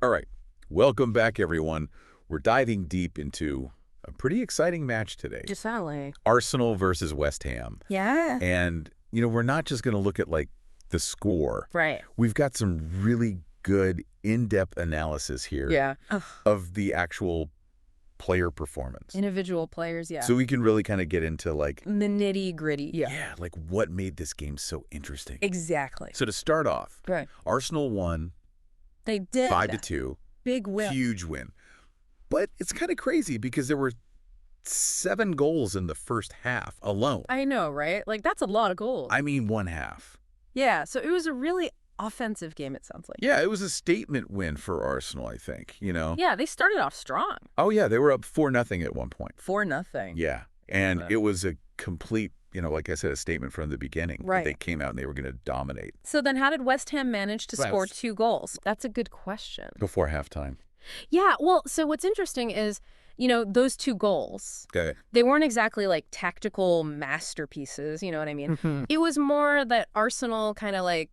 All right. Welcome back, everyone. We're diving deep into a pretty exciting match today. Definitely. Arsenal versus West Ham. Yeah. And, we're not just going to look at, the score. Right. We've got some really good, in-depth analysis here Yeah. of the actual player performance. Individual players, yeah. So we can really kind of get into, the nitty-gritty. Yeah. what made this game so interesting. Exactly. So to start off, Right. Arsenal won They did. 5-2. Big win. Huge win. But it's kind of crazy because there were 7 goals in the first half alone. I know, right? That's a lot of goals. I mean, one half. Yeah, so it was a really offensive game, it sounds like. Yeah, it was a statement win for Arsenal, I think, Yeah, they started off strong. Oh, yeah, they were up 4-0 at one point. 4-0. Yeah, and it was a complete, like I said, a statement from the beginning. Right. They came out and they were going to dominate. So then how did West Ham manage to score 2 goals? That's a good question. Before halftime. Yeah, well, so what's interesting is, those 2 goals, Okay. they weren't exactly tactical masterpieces, you know what I mean? It was more that Arsenal kind of Let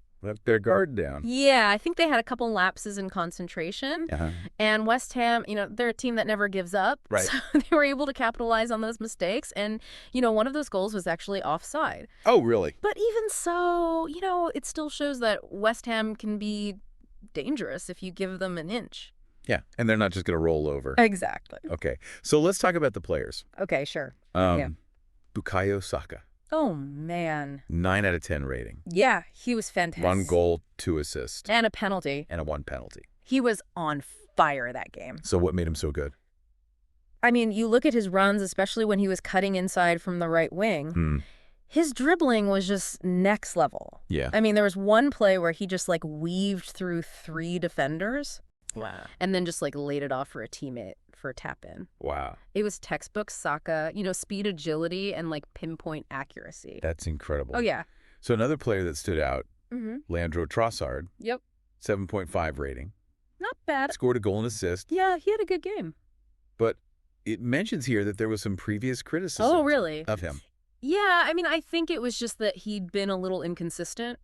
their guard down. yeah, I think they had a couple lapses in concentration. Uh-huh. And West Ham, they're a team that never gives up. Right. So they were able to capitalize on those mistakes. And, one of those goals was actually offside. Oh, really? But even so, it still shows that West Ham can be dangerous if you give them an inch. Yeah, and they're not just going to roll over. Exactly. Okay, so let's talk about the players. Okay, sure. Yeah. Bukayo Saka, Oh, man. 9 out of 10 rating. Yeah, he was fantastic. 1 goal, 2 assists, And a penalty. and a 1 penalty. He was on fire that game. So what made him so good? I mean, you look at his runs, especially when he was cutting inside from the right wing. His dribbling was just next level. Yeah. I mean, there was one play where he just weaved through 3 defenders. Wow. And then just laid it off for a teammate for a tap in. Wow. It was textbook Saka, speed, agility, and pinpoint accuracy. That's incredible. Oh, yeah. So another player that stood out, Mm-hmm. Leandro Trossard, Yep. 7.5 rating, Not bad. scored a goal and assist, Yeah, he had a good game. but it mentions here that there was some previous criticism Oh, really? of him. Yeah, I mean, I think it was just that he'd been a little inconsistent,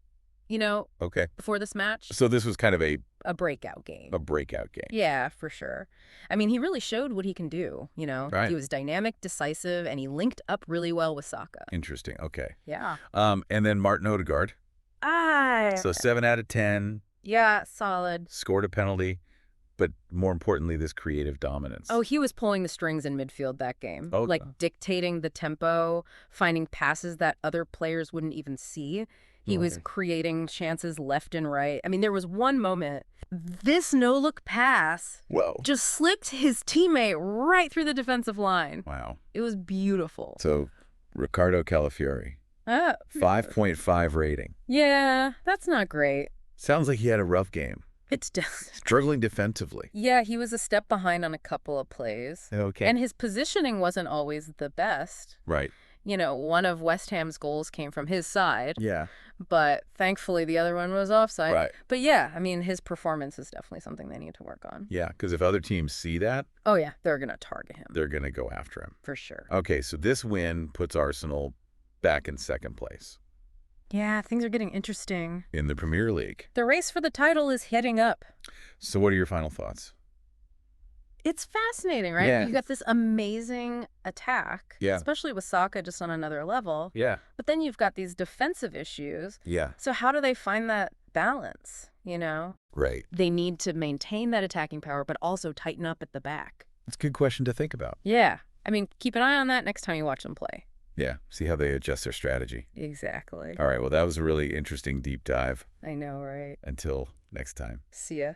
Okay. before this match. So this was kind of a breakout game. breakout game. Yeah, for sure. I mean, he really showed what he can do, Right. He was dynamic, decisive, and he linked up really well with Saka. Interesting. Okay. Yeah. And then Martin Odegaard. So 7 out of 10, Yeah, solid. scored a penalty, but more importantly, this creative dominance. Oh, he was pulling the strings in midfield that game. Oh. Dictating the tempo, finding passes that other players wouldn't even see. He was Okay. creating chances left and right. I mean, there was one moment, this no-look pass Whoa. just slipped his teammate right through the defensive line. Wow. It was beautiful. So Riccardo Calafiori, Ah, 5.5 rating. yeah, that's not great. Sounds like he had a rough game. It's Struggling defensively. yeah, he was a step behind on a couple of plays. Okay. And his positioning wasn't always the best. Right. One of West Ham's goals came from his side, Yeah. but thankfully the other one was offside. Right. But yeah, I mean, his performance is definitely something they need to work on. Yeah, because if other teams see that, Oh, yeah, they're going to target him, they're going to go after him. for sure. Okay, so this win puts Arsenal back in 2nd place Yeah, things are getting interesting. in the Premier League. The race for the title is heading up. So what are your final thoughts? It's fascinating, right? Yeah. You got this amazing attack, Yeah. especially with Saka just on another level. Yeah. But then you've got these defensive issues. Yeah. So how do they find that balance, Right. They need to maintain that attacking power, but also tighten up at the back. That's a good question to think about. Yeah. I mean, keep an eye on that next time you watch them play. Yeah. See how they adjust their strategy. Exactly. All right. Well, that was a really interesting deep dive. I know, right? Until next time. See ya.